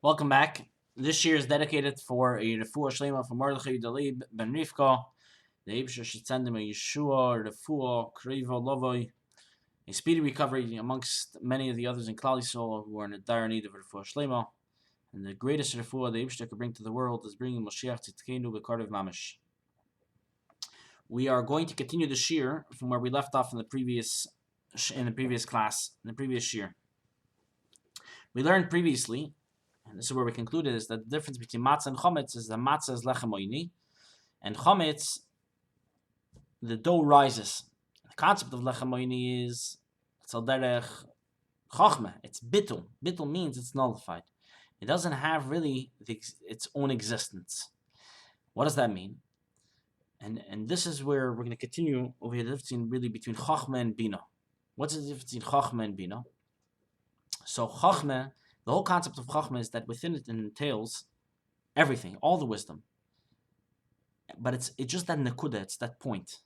Welcome back. This year is dedicated for a refuah shlema for Mordechai Dalib ben Rivka. The Eibusher should send him a Yeshua, refuah, kriva, lovoi, a speedy recovery amongst many of the others in Klal Yisrael who are in a dire need of refuah shlema. And the greatest refuah the Eibusher could bring to the world is bringing Moshiach Tzidkenu b'kardiv mamish. We are going to continue the shir from where we left off in the previous class, in the previous year. We learned previously, and this is where we concluded, is that the difference between Matza and Chometz is that Matza is lechem oini, and Chometz, the dough rises. The concept of lechem oini is it's al derech chochmeh. It's bittul. Bittul means it's nullified. It doesn't have really its own existence. What does that mean? And this is where we're going to continue over here. The difference really between chochmeh and bina. What's the difference between chochmeh and bina? So chochmeh, the whole concept of Chochmah is that within it entails everything, all the wisdom. But it's just that nekuda, it's that point.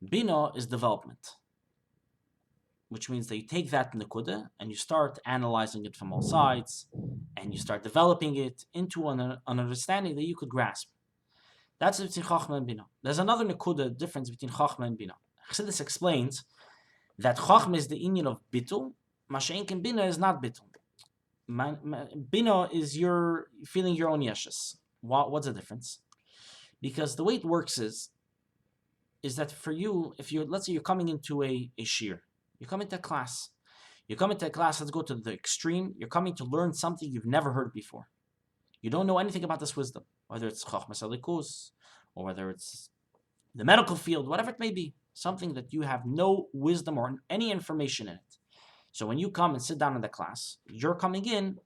Bina is development, which means that you take that nekuda and you start analyzing it from all sides, and you start developing it into an understanding that you could grasp. That's between Chochmah and Bina. There's another nekuda difference between Chochmah and Bina. Chassidus explains that Chochmah is the inyan of bitul, Mashenk and Bina is not bitul. Bina is your feeling your own yeshus. What's the difference? Because the way it works is that for you, if you let's say you're coming into a shir, you come into a class. Let's go to the extreme. You're coming to learn something you've never heard before. You don't know anything about this wisdom, whether it's Chochmas Alikus, or whether it's the medical field, whatever it may be, something that you have no wisdom or any information in it. So when you come and sit down in the class, you're coming in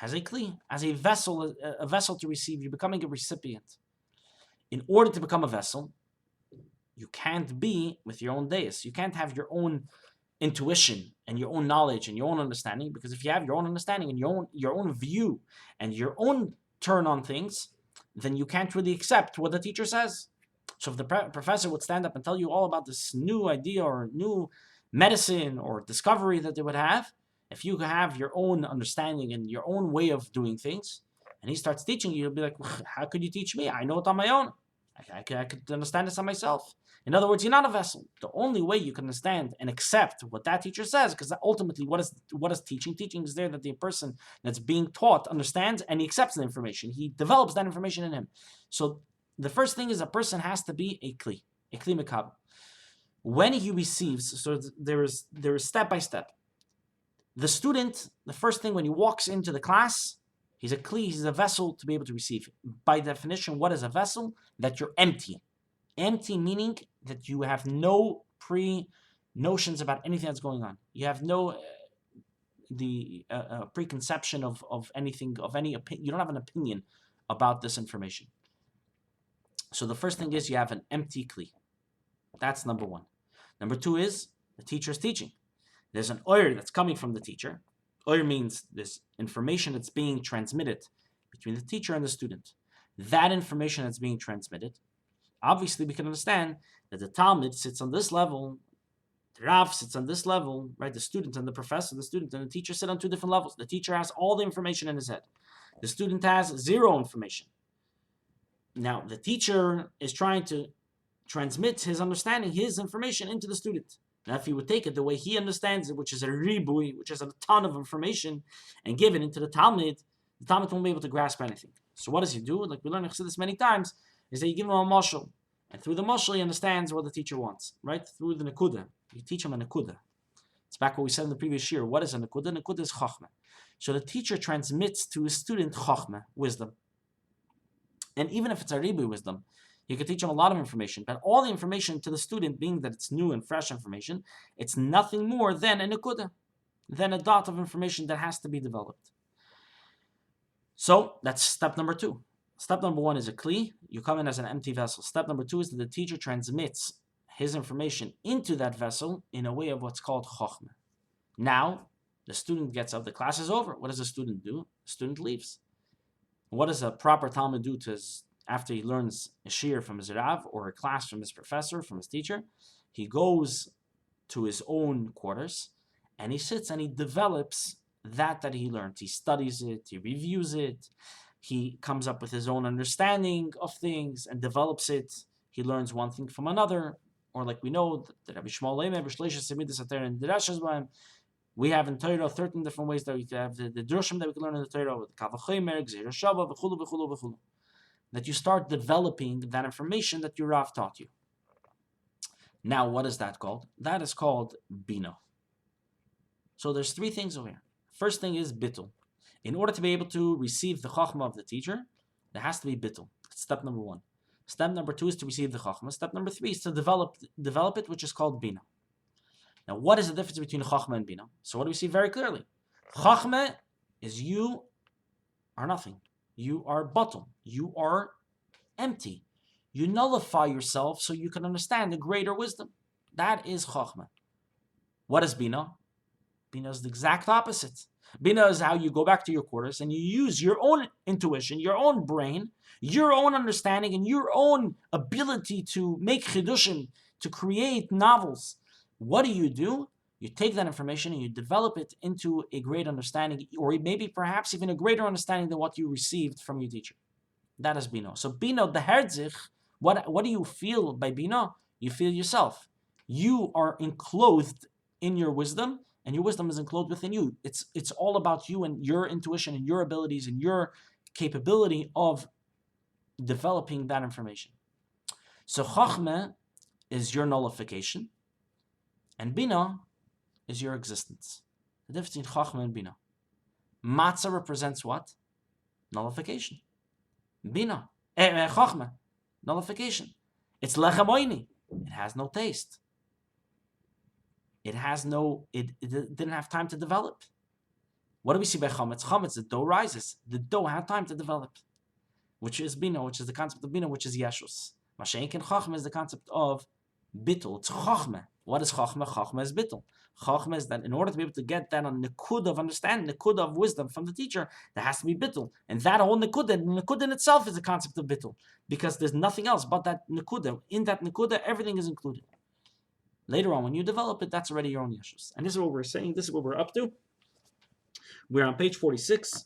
as a kli, as a vessel to receive. You're becoming a recipient. In order to become a vessel, you can't be with your own deis. You can't have your own intuition and your own knowledge and your own understanding, because if you have your own understanding and your own view and your own turn on things, then you can't really accept what the teacher says. So if the professor would stand up and tell you all about this new idea or new medicine or discovery that they would have, if you have your own understanding and your own way of doing things, and he starts teaching you, you'll be like, how could you teach me? I know it on my own. I could understand this on myself. In other words, you're not a vessel. The only way you can understand and accept what that teacher says, because ultimately, what is teaching? Teaching is there that the person that's being taught understands and he accepts the information. He develops that information in him. So the first thing is a person has to be a kli mekabel. When he receives, so there is step by step. The student, the first thing when he walks into the class, he's a kli, he's a vessel to be able to receive. By definition, what is a vessel? That you're empty. Empty meaning that you have no pre-notions about anything that's going on. You have no preconception of anything, of any opinion. You don't have an opinion about this information. So the first thing is you have an empty kli. That's number one. Number two is the teacher is teaching. There's an oyer that's coming from the teacher. Oyer means this information that's being transmitted between the teacher and the student. That information that's being transmitted, obviously we can understand that the Talmud sits on this level, the Rav sits on this level, right? The student and the professor, the student and the teacher sit on two different levels. The teacher has all the information in his head. The student has zero information. Now, the teacher is trying to transmit his understanding, his information into the student. Now, if he would take it the way he understands it, which is a ribui, which is a ton of information, and give it into the Talmud won't be able to grasp anything. So what does he do? Like we learned this many times, is that you give him a mashal, and through the mashal he understands what the teacher wants, right? Through the nekuda. You teach him a nekuda. It's back what we said in the previous year. What is a nekuda? Nekuda is chochmah. So the teacher transmits to his student chochmah, wisdom. And even if it's a ribui wisdom, you can teach him a lot of information, but all the information to the student, being that it's new and fresh information, it's nothing more than a nekuda, than a dot of information that has to be developed. So that's step number two. Step number one is a kli. You come in as an empty vessel. Step number two is that the teacher transmits his information into that vessel in a way of what's called chochmah. Now, the student gets up. The class is over. What does the student do? The student leaves. What does a proper Talmud do after he learns a shir from his Rav or a class from his professor, from his teacher? He goes to his own quarters and he sits and he develops that he learned. He studies it, he reviews it, he comes up with his own understanding of things and develops it. He learns one thing from another, or like we know that Rabbi Shmuel we have in Torah 13 different ways that we can have the drushim that we can learn in the Torah, with Kavachomer, Gzeir Shava, v'chulu, v'chulu, v'chulu. That you start developing that information that your Rav taught you. Now, what is that called? That is called Bina. So there's three things over here. First thing is Bittul. In order to be able to receive the Chachma of the teacher, there has to be Bittul. That's step number one. Step number two is to receive the Chachma. Step number three is to develop it, which is called Bina. Now, what is the difference between Chachma and Bina? So what do we see very clearly? Chachma is you are nothing. You are batul. You are empty. You nullify yourself so you can understand the greater wisdom. That is Chachma. What is Bina? Bina is the exact opposite. Bina is how you go back to your quarters and you use your own intuition, your own brain, your own understanding, and your own ability to make chidushim, to create novels. What do? You take that information and you develop it into a great understanding, or maybe perhaps even a greater understanding than what you received from your teacher. That is Bina. So Bina, the Herzich, what do you feel by Bina? You feel yourself. You are enclosed in your wisdom, and your wisdom is enclosed within you. It's all about you and your intuition and your abilities and your capability of developing that information. So Chachma is your nullification, and Bina is your existence. The difference between Chachma and Bina. Matza represents what? Nullification. Bina. Chachma. Nullification. It's lechem oini. It has no taste. It didn't have time to develop. What do we see by Chometz? Chometz, the dough rises. The dough had time to develop. Which is Bina, which is the concept of Bina, which is Yeshus. Mashenk and Chachma is the concept of Bittul. It's Chachma. What is Chachma? Chachma is Bittul. Chachma is that in order to be able to get that on Nikud of understanding, Nikud of wisdom from the teacher, there has to be Bittul. And that whole Nikud in itself is the concept of Bittul. Because there's nothing else but that Nikuda. In that Nikuda, everything is included. Later on, when you develop it, that's already your own Yeshus. And this is what we're saying. This is what we're up to. We're on page 46.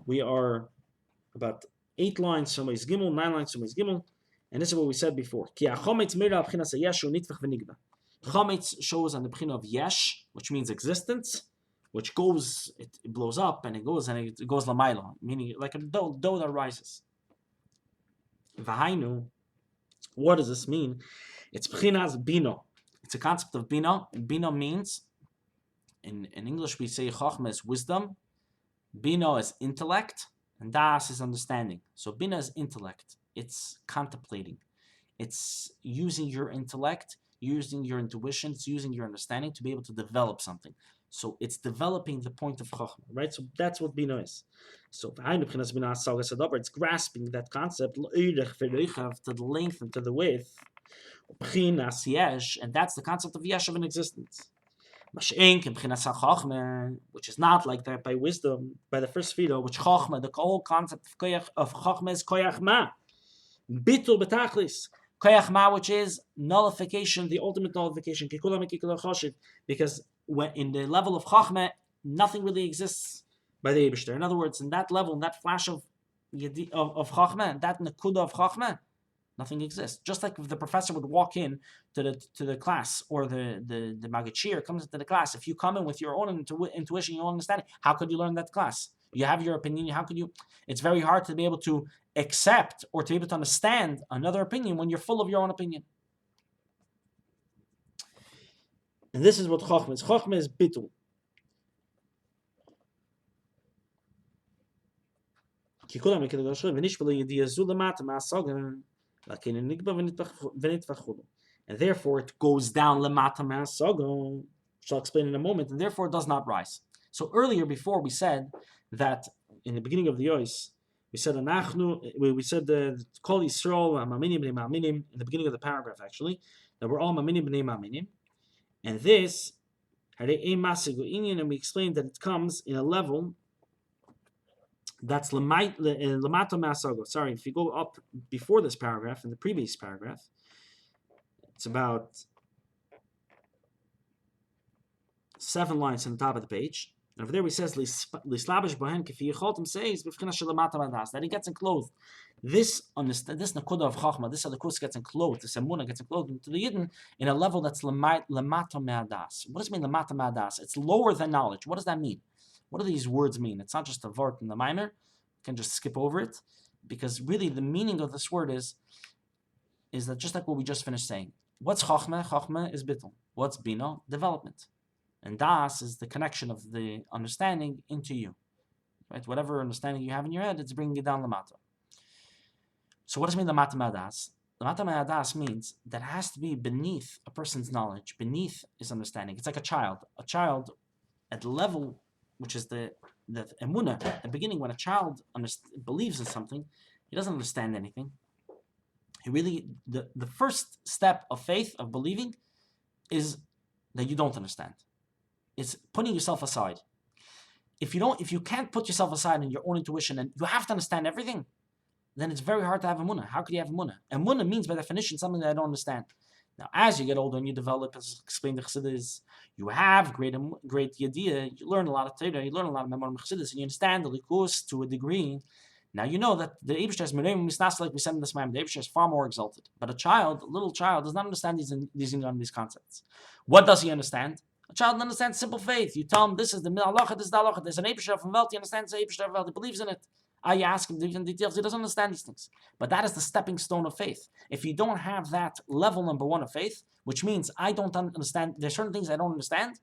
We are about 8 lines, somebody's Gimel, 9 lines, somebody's Gimel. And this is what we said before. Chometz shows on the Bechina of Yesh, which means existence, which goes, it blows up and it goes Lamaila, meaning like a dough that rises. V'hainu, what does this mean? It's Bechina's Bino. It's a concept of Bina. Bina means, in English we say Chachma is wisdom, Bina is intellect, and Das is understanding. So Bina is intellect. It's contemplating. It's using your intellect, using your intuition, it's using your understanding to be able to develop something. So it's developing the point of Chachma, right? So that's what Bina is. So it's grasping that concept to the length and to the width, and that's the concept of Yesh of an existence. Which is not like that by wisdom, by the first Fido, which Chachma, the whole concept of Chachma is Koyach Ma. Bitul betachlis. Koyach Ma, which is nullification, the ultimate nullification. Because when in the level of Chachma, nothing really exists by the Eibishter. In other words, in that level, in that flash of Chachma, that Nekuda of Chachma, nothing exists. Just like if the professor would walk in to the class, or the Magachir comes into the class, if you come in with your own intuition, your own understanding, how could you learn that class? You have your opinion. How could you? It's very hard to be able to accept or to be able to understand another opinion when you're full of your own opinion. And this is what Chochma is. Chochma is Bittul. And therefore it goes down lemata ma'asagon. Shall explain in a moment. And therefore it does not rise. So earlier, before we said that in the beginning of the Yos, we said the Kol Yisrael Ma'aminim b'nei Ma'aminim in the beginning of the paragraph, actually, that we're all Ma'aminim b'nei Ma'aminim, and this and we explained that it comes in a level that's Lamata Ma'asago. Sorry, if you go up before this paragraph, in the previous paragraph, it's about 7 lines on the top of the page. And over there he says, Lislabish bohen kefi yecholtem says, b'fchina shelamata madas, that he gets enclosed. This nakuda of chachma, this other kurs gets enclosed, this emuna gets enclosed into the yidden in a level that's lamata me'adas. What does it mean lamata me'adas? It's lower than knowledge. What does that mean? What do these words mean? It's not just a vort in the mimer. You can just skip over it, because really the meaning of this word is that just like what we just finished saying. What's chachma? Chachma is bittul. What's bina? Development. And das is the connection of the understanding into you. Right? Whatever understanding you have in your head, it's bringing it down lamata. So what does it mean lamata me'adas? Lamata me'adas means that it has to be beneath a person's knowledge, beneath his understanding. It's like a child. A child at the level, which is the emunah, at the beginning when a child believes in something, he doesn't understand anything. He really, the first step of faith, of believing, is that you don't understand. It's putting yourself aside. If you can't put yourself aside in your own intuition and you have to understand everything, then it's very hard to have emunah. How could you have emunah? Emunah means by definition something that I don't understand. Now, as you get older and you develop, as explained the Chassidus, you have great idea. You learn a lot of Torah, you learn a lot of Memor Chassidus, and you understand the likus to a degree. Now you know that the Eibishter is Merem Misnas, like we said in this Ma'am, the Eibishter is far more exalted. But a little child, does not understand these concepts. What does he understand? A child understands simple faith. You tell him this is the halacha, this is the halacha. There's an Eibishter from Welt, he understands the Eibishter of Welt, he believes in it. You ask him different details, he doesn't understand these things. But that is the stepping stone of faith. If you don't have that level number one of faith, which means I don't understand, there's certain things I don't understand,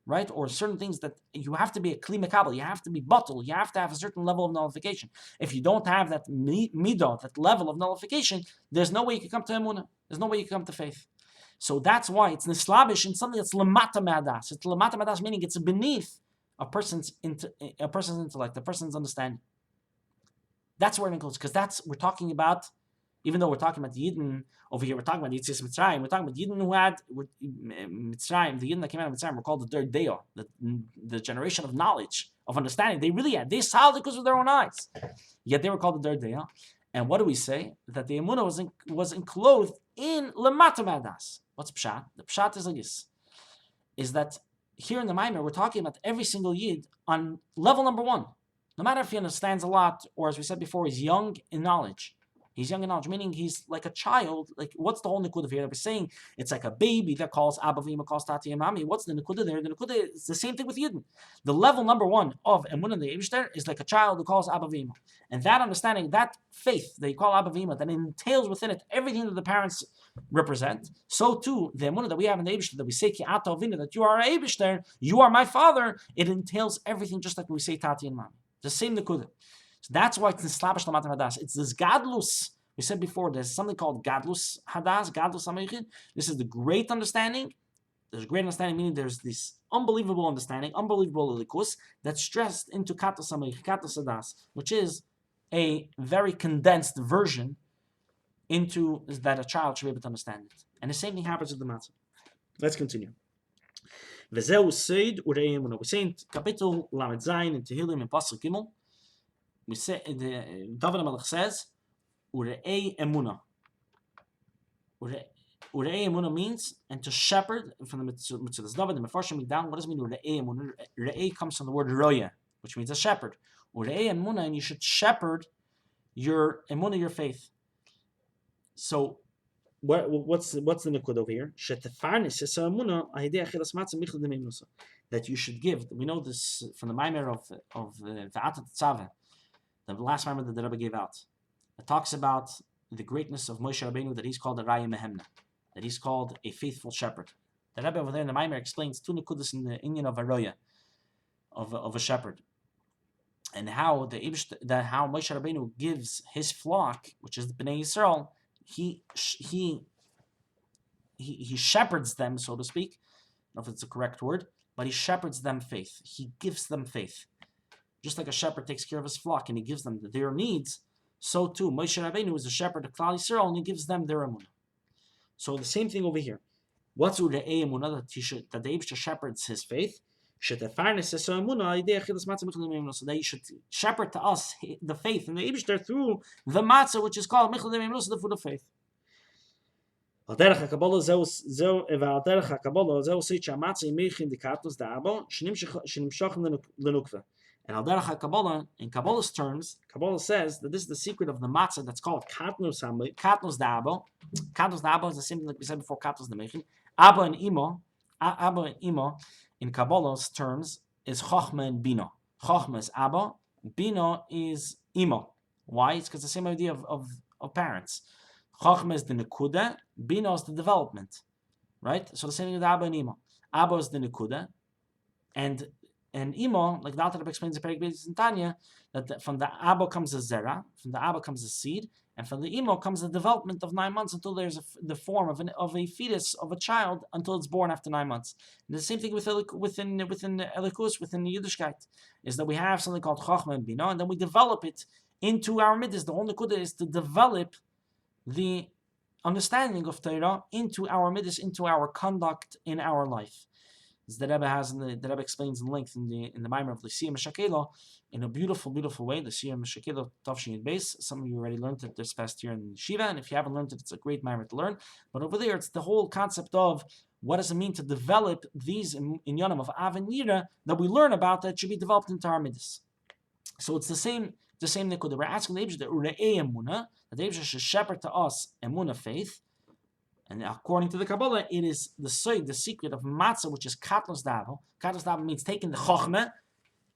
right? Or certain things that you have to be a kli mekabel, you have to be bottle, you have to have a certain level of nullification. If you don't have that midah, that level of nullification, there's no way you can come to emunah. There's no way you can come to faith. So that's why it's nislabish in something that's lamata me'adas. It's lamata me'adas, meaning it's beneath a person's intellect, a person's understanding. That's where it includes, because we're talking about, even though we're talking about the Yidden, over here we're talking about Yitzis Mitzrayim, we're talking about Yidden who had Mitzrayim, the Yidden that came out of Mitzrayim were called the Derech, the generation of knowledge, of understanding. They saw it because of their own eyes. Yet they were called the Derech. And what do we say? That the Emunah was enclosed in Lamata Me'adas. What's Pshat? The Pshat is like this, is that here in the Maimer, we're talking about every single Yid on level number one. No matter if he understands a lot, or as we said before, he's young in knowledge. He's young in knowledge, meaning he's like a child. Like, what's the whole Nikud here that we're saying? It's like a baby that calls Abba Vima, calls Tati and Mami. What's the Nikud there? The Nikud is the same thing with Yidden. The level number one of Emunah and the Eibishter is like a child who calls Abba Vima. And that understanding, that faith that you call Abba Vima, that entails within it everything that the parents represent. So too, the Emunah that we have in the Eibishter, that we say Ki Ata Vina, that you are Eibishter, you are my father, it entails everything just like we say Tati and Mami. The same nekuda. So that's why it's nislabish lamata hadas. It's this gadlus. We said before, there's something called gadlus hadas, gadlus amayichin. This is the great understanding. There's great understanding, meaning there's this unbelievable understanding, unbelievable likus, that's stressed into katas amayichin, katas hadas, which is a very condensed version into that a child should be able to understand it. And the same thing happens with the matzah. Let's continue. V'zeu seid urei emunah. We say in Kapitel Lamed Zayin in Tehillim in Pasuk Gimel, we say David HaMelech says urei emunah. Urei emunah means and to shepherd from the Mitzvos. David the Mefarshim down. What does it mean urei emunah? Urei comes from the word roya, which means a shepherd. Urei emunah, and you should shepherd your emunah, your faith. So what's the nikud over here? That you should give. We know this from the Maimer of V'atat Tzaveh, the last Maimer that the Rebbe gave out. It talks about the greatness of Moshe Rabbeinu, that he's called a Raya Mehemna, that he's called a faithful shepherd. The Rebbe over there in the Maimer explains two nikudas in the Inyan of a Roya, of a shepherd, and how how Moshe Rabbeinu gives his flock, which is the Bnei Yisrael. He shepherds them, so to speak. I don't know if it's the correct word, but he shepherds them faith. He gives them faith. Just like a shepherd takes care of his flock and he gives them their needs, so too Moshe Rabbeinu is a shepherd of Klal Yisrael and he gives them their emunah. So the same thing over here. What's urei emunah, that the Eibishter shepherds his faith? So that you should shepherd to us the faith and the Eibishter through the matzah, which is called Michal De'Meimnos, the food of faith. Derech HaKabbalah Derech HaKabbalah zeu seit shamatze imechin dikatos da'abo shenimshochem lenukva. And al Derech HaKabbalah, in Kabbalah's terms, Kabbalah says that this is the secret of the matzah that's called katnos da'abo. Katnos da'abo is the same thing like we said before, katnos demechin. Abba and Imo, in Kabbalah's terms, is chochma and bina. Chochma is Abba, bina is Imo. Why? It's because the same idea of parents. Chochma is the nekuda, bina is the development, right? So the same thing with Abba and Imo. Abba is the nekuda, and Imo, like the Alter Rebbe explains in Perek Beis in Tanya, that from the Abba comes a zera, from the Abba comes a seed, and from the Imo comes the development of 9 months until there's the form of a fetus, of a child, until it's born after 9 months. And the same thing within Elikus, within the Yiddishkeit, is that we have something called Chochma and Bina, and then we develop it into our middas. The whole nekuda is to develop the understanding of Torah into our middas, into our conduct in our life. As the Rebbe explains in length in the Maimer of the Siyam Shakelo in a beautiful, beautiful way. The Siyam Shakelo Tavshin Beis. Some of you already learned it this past year in Shiva, and if you haven't learned it, it's a great Maimer to learn. But over there, it's the whole concept of what does it mean to develop these in Yonam of Av and Yira that we learn about that should be developed into our middas. So it's the same nekuda. We're asking the Eibusher, the Ure'ei Emunah, that the Eibusher should shepherd to us Emunah faith. And according to the Kabbalah, it is the secret of Matza, which is Katnos Dabo. Katnos Dabo means taking the Chochmah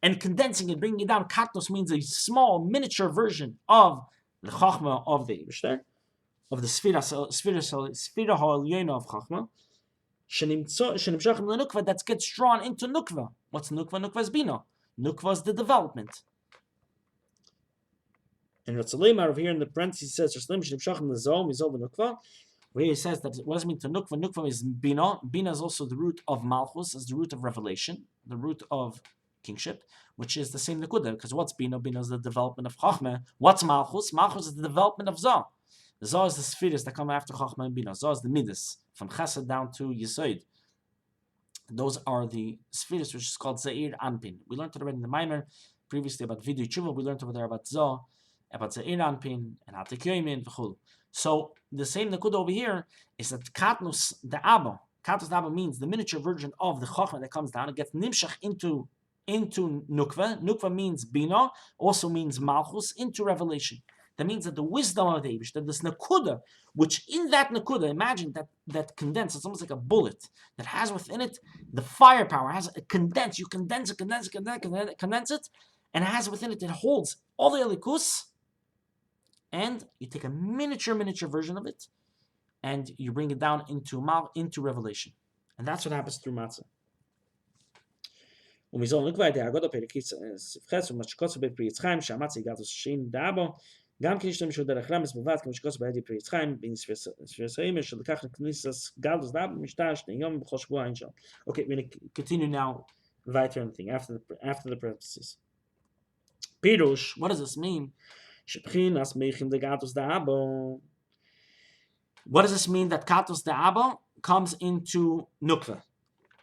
and condensing it, bringing it down. Katnos means a small, miniature version of the Chochmah of the Eibusher, of the Sfira Ha'Elyona of Chochmah. Shenimshochem lenukva, that gets drawn into Nukva. What's Nukva? Nukva is Bina. Nukva is the development. And Ratzaleimar over here in the parentheses says, where he says that what does it mean to Nukva? Nukva is Bina. Bina is also the root of Malchus, is the root of revelation, the root of kingship, which is the same Nekuda. Because what's Bina? Bina is the development of Chachmah. What's Malchus? Malchus is the development of Zah. Zah is the spheres that come after Chachmah and Bina. Zah is the Midas, from Chesed down to Yesod. Those are the spheres, which is called Zeir Anpin. We learned it already in the Maimer previously about Vidu Tshuva. We learned over there about Zah, about Zeir Anpin, and Hatik Yoimin, V'chul. So the same Nekuda over here is that Katnus the Abba. Katnus the Abba means the miniature version of the Chochmah that comes down. It gets Nimshach into Nukva. Nukva means Bina, also means Malchus, into revelation. That means that the wisdom of the Eibush, that this Nekuda, which in that Nekuda, imagine that condense, it's almost like a bullet that has within it the firepower, has a condense. You condense it, and it has within it, it holds all the Elikus. And you take a miniature version of it, and you bring it down into revelation, and that's what happens through Matzah. We look at the Agoda Perikis, Sifches, and Mashkos by Rabbi Chaim, Shamatzi Gatos Shin Dabo, Gam Kinishtem Shul Derech Rames Bovat, Mashkos by Rabbi Chaim, being Sfesaim, Shul Kach Knisas Gatos Dabo, Mishtash, the Yom B'Chosh Shvua Inshal. Okay, we're going to continue now. Weiter anything after the parentheses. Pirush, what does this mean? What does this mean that Katos de Abba comes into Nukva?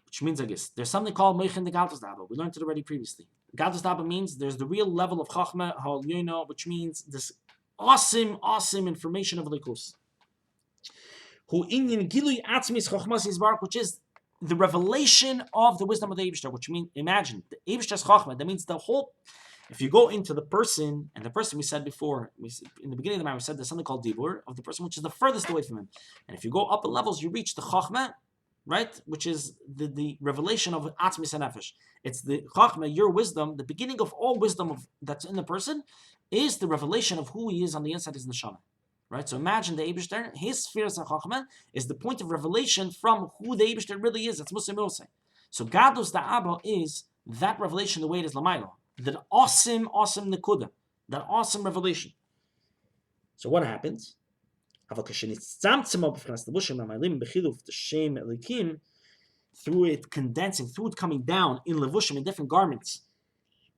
Which means, I guess, there's something called Meichin de Gatos de Abba. We learned it already previously. Gatos de Abba means there's the real level of Chachma Ha'Elyona, which means this awesome information of Likus. Who inyan Gilui Atzmis Chachmas Yisbarach, which is the revelation of the wisdom of the Eibishter, which means, imagine, the Eibishter's Chachma, that means the whole. If you go into the person, and the person we said before, in the beginning of the Maimer, we said there's something called Dibur, of the person which is the furthest away from him. And if you go up in levels, you reach the Chachma, right? Which is the revelation of Atzmis HaNefesh. It's the Chachma, your wisdom, the beginning of all wisdom that's in the person, is the revelation of who he is on the inside, his neshama. Right? So imagine the Eibishter, his Sfiras HaChachma is the point of revelation from who the Eibishter really is. That's Muslim Yosei. So Gadus da Abba is that revelation the way it is Lamailo. That awesome Nekuda, that awesome revelation. So what happens? Through it condensing, through it coming down in levushim, in different garments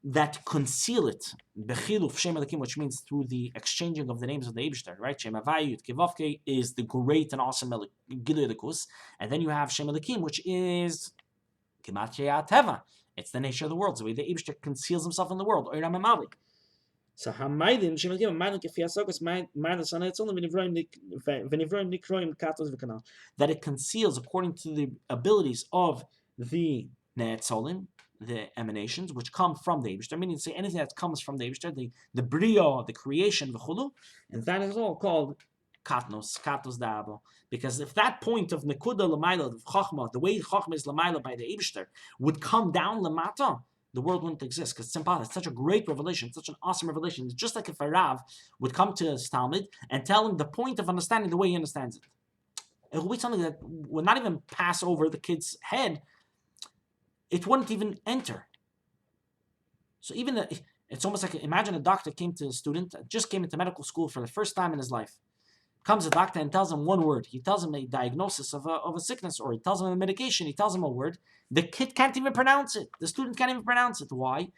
that conceal it, which means through the exchanging of the names of the Eibishter, right? Shem Havai Yud Kevavke is the great and awesome Gilui Elikus, and then you have Shem Elikim, which is Gematria Teva. It's the nature of the world. The way the Eibishter conceals himself in the world. So hamaydim shemagim maydim kefiasokos maydim sana it's only venivroim nikroim katos v'kanal, that it conceals according to the abilities of the ne'etzolim, the emanations which come from the Eibishter, meaning to say anything that comes from the Eibishter, the brio, the creation, v'chulu, and that is all called katos da'abo. Because if that point of nekuda l'mayla, of chachma, the way chachma is l'mayla by the Eibishter, would come down l'mata, the world wouldn't exist, because it's impossible. It's such a great revelation, it's such an awesome revelation. It's just like if a Rav would come to his Talmud and tell him the point of understanding the way he understands it. It would be something that would not even pass over the kid's head. It wouldn't even enter. So even it's almost like, imagine a doctor came to a student, just came into medical school for the first time in his life. Comes a doctor and tells him one word. He tells him a diagnosis of a sickness, or he tells him a medication. He tells him a word. The kid can't even pronounce it. The student can't even pronounce it. Why?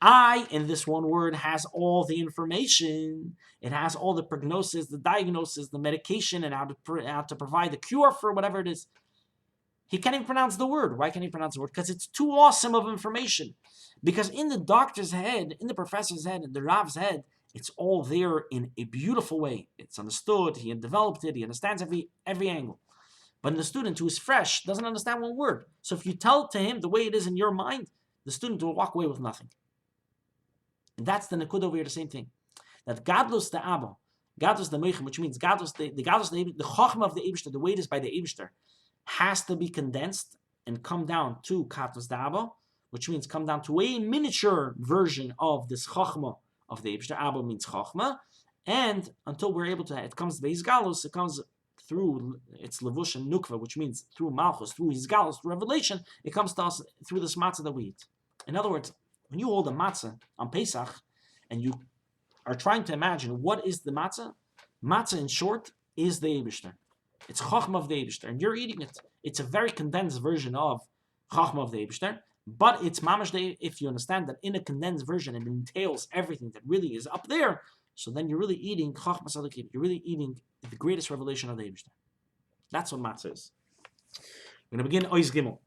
I, in this one word, has all the information. It has all the prognosis, the diagnosis, the medication, and how to provide the cure for whatever it is. He can't even pronounce the word. Why can't he pronounce the word? Because it's too awesome of information. Because in the doctor's head, in the professor's head, in the Rav's head, it's all there in a beautiful way. It's understood. He had developed it. He understands every angle. But the student who is fresh doesn't understand one word. So if you tell to him the way it is in your mind, the student will walk away with nothing. And that's the Nakud over here, the same thing. That Gadlus the Abba, Gadlus the Meichim, which means Gadlus the Chachma of the Eibishter, the way it is by the Eibishter, has to be condensed and come down to Katus the Abba, which means come down to a miniature version of this Chachma of the Eibishter. Abba means Chachma, and until we're able to, it comes to Beis Galus, it comes through its Levush and Nukva, which means through Malchus, through his Galus, through revelation, it comes to us through this matzah that we eat. In other words, when you hold a matzah on Pesach, and you are trying to imagine what is the matzah, matzah in short is the Eibishter. It's Chachma of the Eibishter, and you're eating it. It's a very condensed version of Chachma of the Eibishter, but it's mamash day. If you understand that in a condensed version it entails everything that really is up there, so then you're really eating Chachma Sadikim. You're really eating the greatest revelation of the Eibishter. That's what matzah is. We're going to begin Ois Gimel.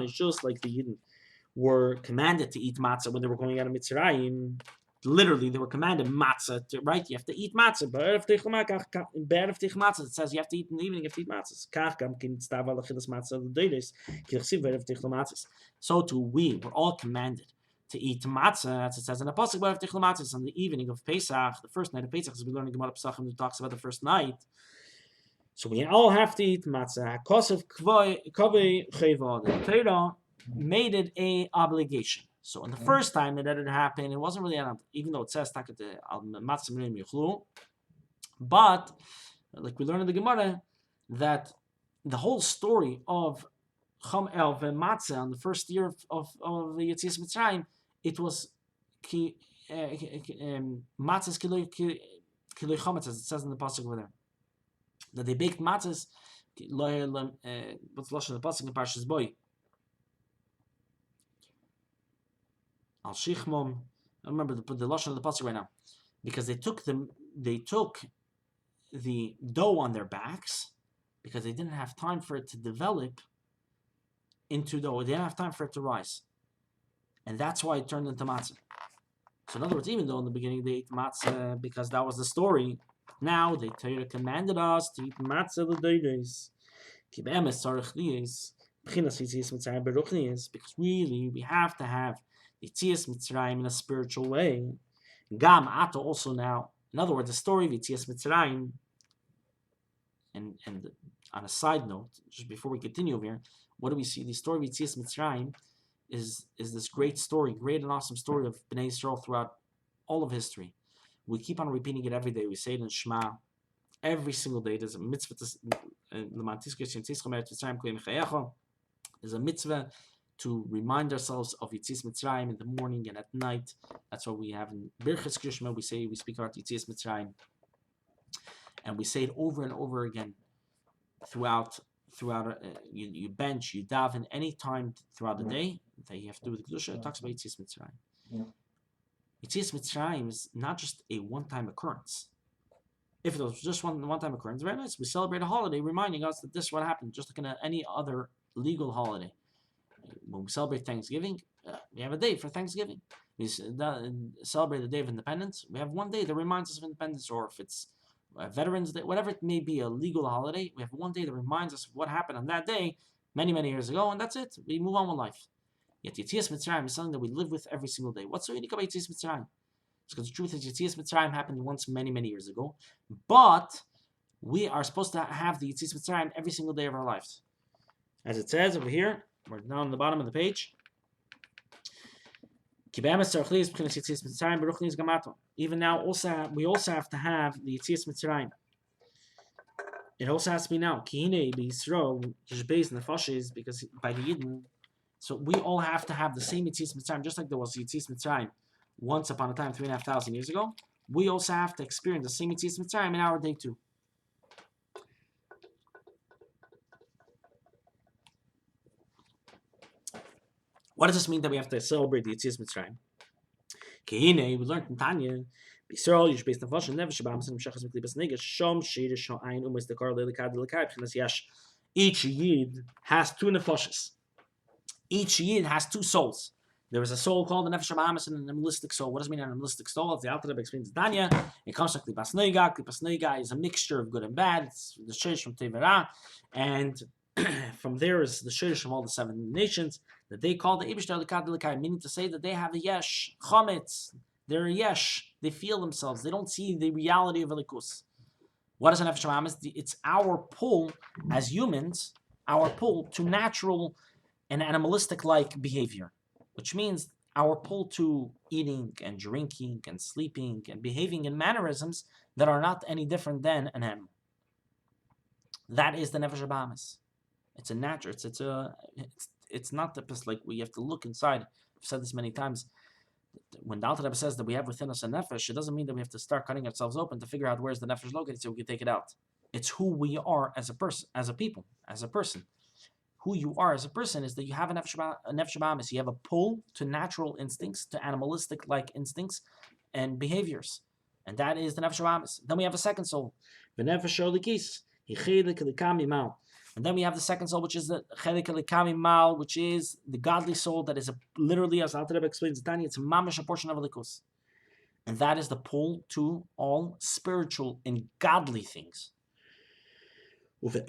Just like the Yidden were commanded to eat matzah when they were going out of Mitzrayim. Literally, they were commanded matzah, right? You have to eat matzah. It says you have to eat in the evening, you have to eat matzahs. So too, we were all commanded to eat matzah, as it says in the pasuk, on the evening of Pesach, the first night of Pesach, as we learn in Gemara Pesachim, it talks about the first night. So we all have to eat matzah. The Torah made it a obligation. So in the first time that it happened, it wasn't really even though it says matzah, but like we learned in the Gemara that the whole story of Chometz and Matza on the first year of the Yetzias Mitzrayim, it was matzahs kiloi chometz, as it says in the pasuk over there. That they baked matzahs. What's the lashon of the pasuk in Parshas Boy? Al shichmom. I remember the lashon of the pasuk right now, because they took the dough on their backs because they didn't have time for it to develop into dough. They didn't have time for it to rise, and that's why it turned into matzah. So in other words, even though in the beginning they ate matzah because that was the story, now the Torah commanded us to eat matzah l'doidos. Because really we have to have Yetzias Mitzrayim in a spiritual way. Gam Ato also now. In other words, the story of Yetzias Mitzrayim, and on a side note, just before we continue over here, what do we see? The story of Yetzias Mitzrayim is this great story, great and awesome story of Bnei Yisrael throughout all of history. We keep on repeating it every day. We say it in Shema every single day. There's a mitzvah. There's a mitzvah to remind ourselves of Yetzias Mitzrayim in the morning and at night. That's what we have in Birchas Krishma. We speak about Yetzias Mitzrayim, and we say it over and over again throughout. You bench, you daven any time throughout the day that you have to do with Kedusha. It talks about Yetzias Mitzrayim. Yeah. Yetzias Mitzrayim is not just a one-time occurrence. If it was just one-time occurrence, very nice. We celebrate a holiday reminding us that this is what happened, just like in any other legal holiday. When we celebrate Thanksgiving, we have a day for Thanksgiving. We celebrate the Day of Independence. We have one day that reminds us of independence, or if it's Veterans Day, whatever it may be, a legal holiday. We have one day that reminds us of what happened on that day many, many years ago, and that's it. We move on with life. Yet Yetzias Mitzrayim is something that we live with every single day. What's so unique about Yetzias Mitzrayim? It's because the truth is Yetzias Mitzrayim happened once many, many years ago, but we are supposed to have the Yetzias Mitzrayim every single day of our lives. As it says over here, we're down on the bottom of the page. Even now, we also have to have the Yetzias Mitzrayim. It also has to be now. Because by the Yidden, so we all have to have the same Yetzias Mitzrayim, just like there was Yetzias Mitzrayim once upon a time, 3,500 years ago. We also have to experience the same Yetzias Mitzrayim in our day too. What does this mean that we have to celebrate the Yetzias Mitzrayim? We learned in Tanya, each Yid has two nefashos. Each Yid has two souls. There is a soul called the Nefesh HaBahamis and an animalistic soul. What does it mean an animalistic soul? As the Alter Rebbe explains in Tanya, it comes from Klipas Noiga. Klipas Noiga is a mixture of good and bad. It's the Sheish from Tevera. And from there is the Sheish of all the 7 nations that they call the Eibishter Lekad Lekai, meaning to say that they have a Yesh, Chometz. They're a Yesh. They feel themselves. They don't see the reality of Elikus. What is a Nefesh HaBahamis? It's our pull as humans, our pull to natural and animalistic-like behavior, which means our pull to eating and drinking and sleeping and behaving in mannerisms that are not any different than an animal. That is the Nefesh HaBahamis. It's a natural. It's not the like we have to look inside. I've said this many times. When the Alter Rebbe says that we have within us a nefesh, it doesn't mean that we have to start cutting ourselves open to figure out where's the nefesh located so we can take it out. It's who we are as a person, as a people, as a person. Who you are as a person is that you have a nefesh HaBahamis. You have a pull to natural instincts, to animalistic-like instincts and behaviors. And that is the nefesh HaBahamis. Then we have a second soul. The nefesh Olikis. And then we have the second soul, which is the Chelik Elikami Mal, which is the godly soul that is literally, as Alter Rebbe explains in Tanya, it's a mamish, a portion of Elikus. And that is the pull to all spiritual and godly things. And when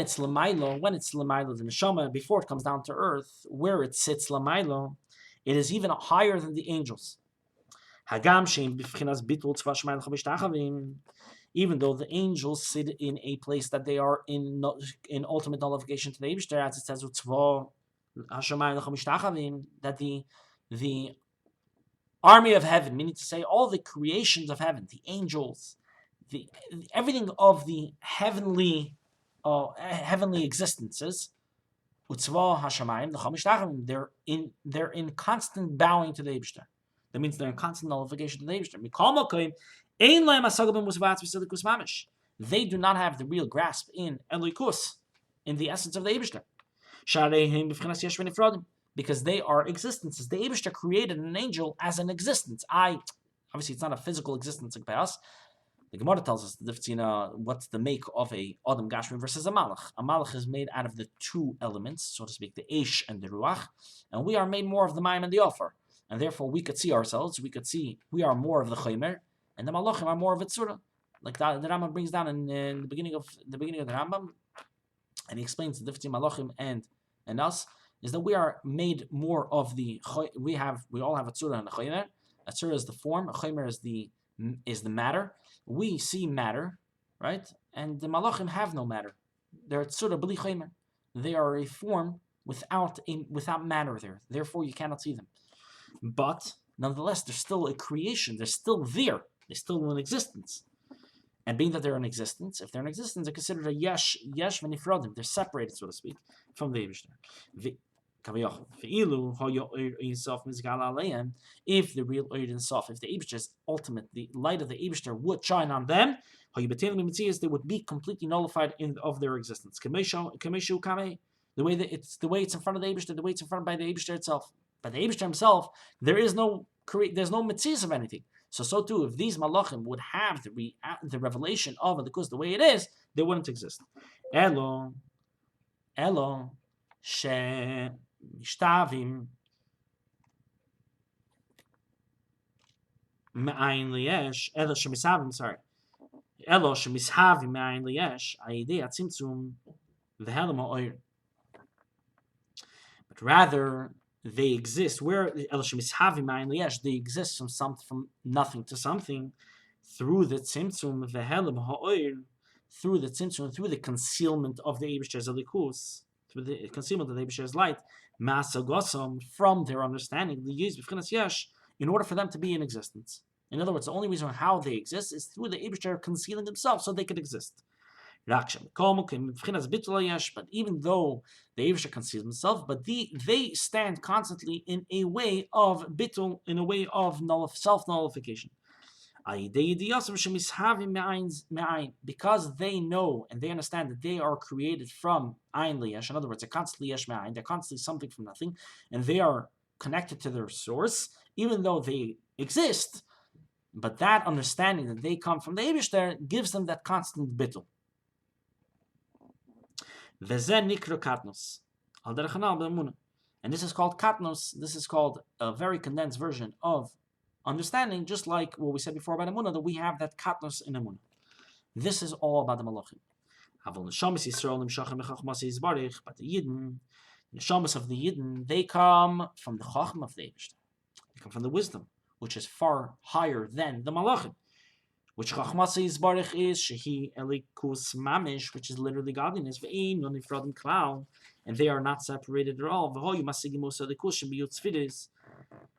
it's Lamailo, the Neshama, before it comes down to earth, where it sits Lamailo, it is even higher than the angels. Even though the angels sit in a place that they are in ultimate nullification to the Eibishter, as it says, that the army of heaven, meaning to say all the creations of heaven, the angels, everything of the heavenly existences, they're in constant bowing to the Eibishter. That means they're in constant nullification to the Eibishter. They do not have the real grasp in Elikus, in the essence of the Eibishter. Because they are existences. The Eibishter created an angel as an existence. Obviously, it's not a physical existence like by us. The Gemara tells us what's the make of a Adam Gashmi versus a Malach. A Malach is made out of the two elements, so to speak, the Eish and the Ruach, and we are made more of the Mayim and the Ofer. And therefore, we could see ourselves. We could see we are more of the Chomer, and the Malachim are more of Itzura. Like the Rambam brings down in the beginning of the Rambam, and he explains the difference between Malachim and us is that we are made more of the. We all have Itzura and a Chomer. Itzura is the form. A Chomer is the matter. We see matter, right? And the Malachim have no matter. They're Itzura b'li Chomer. They are a form without matter there. Therefore, you cannot see them. But nonetheless, they're still a creation. They're still there. They're still in existence. And being that they're in existence, if they're in existence, they're considered a yesh v'nifrodim. They're separated, so to speak, from the Eibishter. If the real Oid and Sof, if the Eibishter's ultimate, the light of the Eibishter would shine on them, they would be completely nullified of their existence. The way it's in front of the Eibishter, the way it's in front by the Eibishter itself. By the Eibishter himself, there's no mitzvahs of anything. So too, if these malachim would have the revelation of Elikus the way it is, they wouldn't exist. Elo, Elo shemishtabim me'ayin liyesh. Elo shemishavim. Sorry. Elo shemishavim me'ayin liyesh. Ayidei atzimtzum v'helam ha'oyer. But rather, they exist where Elo shemishavim me'ayin liyesh. They exist from nothing to something through the tzimtzum v'helam ha'oyer. Through the tzimtzum, through the concealment of the Eibishter's alikus, through the concealment of the Eibishter's light, Masagosam, from their understanding, in order for them to be in existence. In other words, the only reason how they exist is through the Eibishter concealing himself so they could exist. But even though the Eibishter conceals himself, but they stand constantly in a way of bittul, in a way of self-nullification. Because they know and they understand that they are created from Ayin Liyesh. In other words, they're constantly Yesh Me'ayin, they're constantly something from nothing, and they are connected to their source, even though they exist. But that understanding that they come from the Eibishter gives them that constant bittul. And this is called katnos. This is called a very condensed version of understanding, just like what we said before about Emunah, that we have that katnos in Emunah. This is all about the Malachim. But the Yidden, the Neshamas of the Yidden, they come from the Chacham of the Eibishter. They come from the wisdom, which is far higher than the Malachim. Which Chachmas Yisbarich is Shehi Elikus Mamish, which is literally godliness. And they are not separated at all.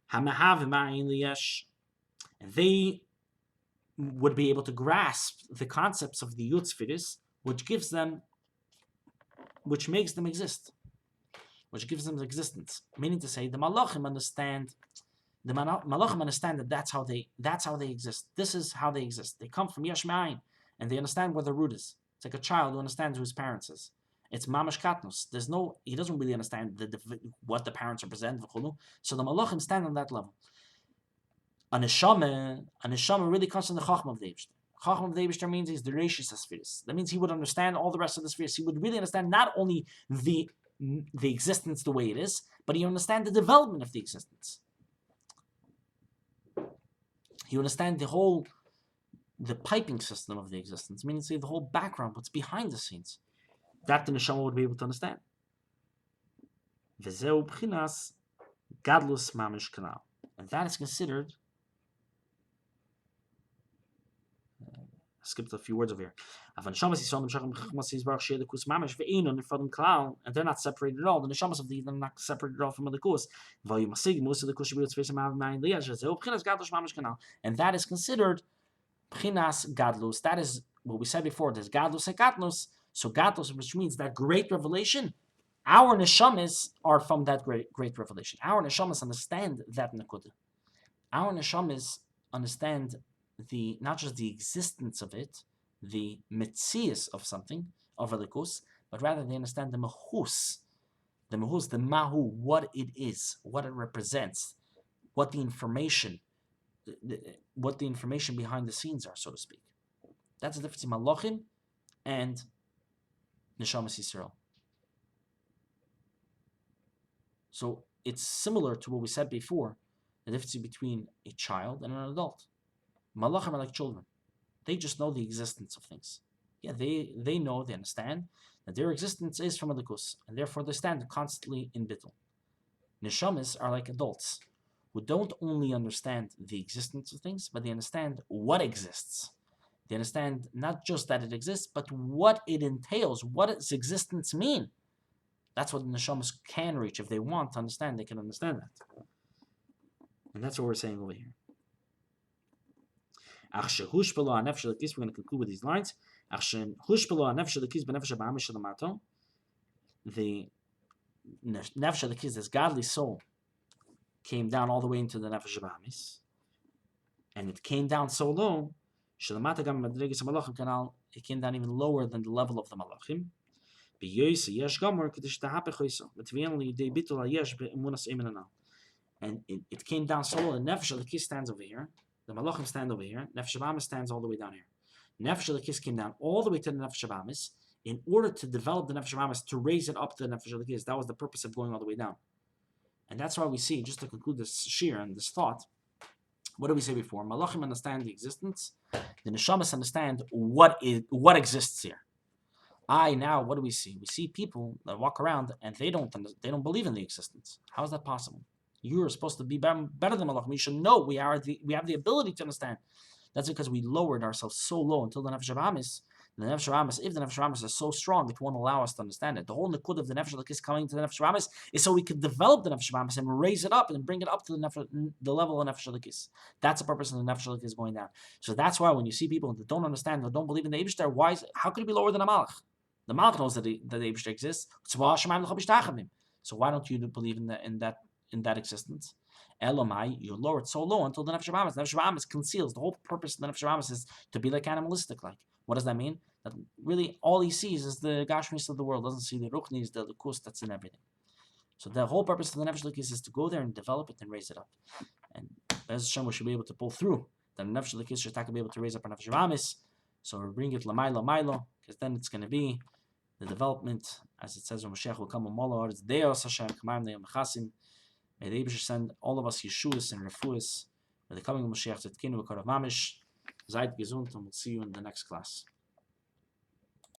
And they would be able to grasp the concepts of the Yutzfidis, which makes them exist, which gives them existence. Meaning to say, the Malachim understand that that's how they exist. This is how they exist. They come from Yesh Me'ayin, and they understand where the root is. It's like a child who understands who his parents is. It's mamash katnos. He doesn't really understand what the parents represent. So the malachim stand on that level. A neshama really comes from the chacham of the Eibishter. Chacham of the Eibishter means he's the reishis spheres. That means he would understand all the rest of the spheres. He would really understand not only the existence the way it is, but he would understand the development of the existence. He would understand the piping system of the existence, meaning to say the whole background, what's behind the scenes. That the neshama would be able to understand. V'zeu b'chinas gadlus mamish kanal, and that is considered. I skipped a few words over here. And they're not separated at all. The neshamas of the are not separated at all from the kus. And that is considered b'chinas gadlus. That is what we said before. There's gadlus and katnus. So Gatos, which means that great revelation, our neshamas are from that great revelation. Our neshamas understand that nekuda. Our neshamas understand not just the existence of it, the metzias of something, of a likus, but rather they understand the mahus, the mahu, what it is, what it represents, what the information behind the scenes are, so to speak. That's the difference in malachim and Neshamas Yisrael. So it's similar to what we said before, the difference between a child and an adult. Malachim are like children. They just know the existence of things. Yeah, they know, they understand that their existence is from a likus, and therefore they stand constantly in bittul. Neshamas are like adults, who don't only understand the existence of things, but they understand what exists. They understand not just that it exists, but what it entails. What its existence mean? That's what the neshamas can reach. If they want to understand, they can understand that. And that's what we're saying over here. We're going to conclude with these lines. The nefesh of the kids, this godly soul, came down all the way into the nefesh of Amis. And it came down so low, it came down even lower than the level of the malachim. And it came down so low. The nefesh of the kiss stands over here. The malachim stand over here. Nefesh of Amis stands all the way down here. Nefesh of the kiss came down all the way to the nefesh of Amis. in order to develop the Nefesh HaMamis, to raise it up to the Nefesh HaLikis. That was the purpose of going all the way down. And that's why we see, just to conclude this shir and this thought, what did we say before? Malachim understand the existence. The Neshamas understand what exists here. Now, what do we see? We see people that walk around and they don't believe in the existence. How is that possible? You are supposed to be better than Malachim. You should know we have the ability to understand. That's because we lowered ourselves so low until the Nefesh HaMamis. The Nefesh HaMamis, if the Nefesh HaMamis is so strong, it won't allow us to understand it. The whole nikud of the Nefesh HaLikis coming to the Nefesh HaMamis is so we could develop the Nefesh HaMamis and raise it up and bring it up to the level of Nefesh HaLikis. That's the purpose of the Nefesh HaLikis going down. So that's why when you see people that don't understand, that don't believe in the Eibishter, how could it be lower than a Malach? The Malach knows that the Eibishter exists. So why don't you believe in that existence? Elamai, you're lowered so low until the Nefesh HaMamis. The Nefesh HaMamis conceals. The whole purpose of the Nefesh HaMamis is to be like animalistic. Like, what does that mean? That really all he sees is the Gashmis of the world. Doesn't see the Ruchnis, the Lukus that's in everything. So the whole purpose of the Nefesh HaLikis is to go there and develop it and raise it up. And Bez Hashem, we should be able to pull through. Then the Nefesh HaLikis should be able to raise up our Nefesh HaMamis. So we bring it Lamailo, because then it's going to be the development, as it says when Mashiach will come on Molar, it's Deos Hashem, Kamayim Ne'yam Mechasim. May the Eibusher send all of us Yeshuas and Refuas. May the coming of Mashiach Tzidkenu V'Korav Mamish. Seid gesund, and we'll see you in the next class.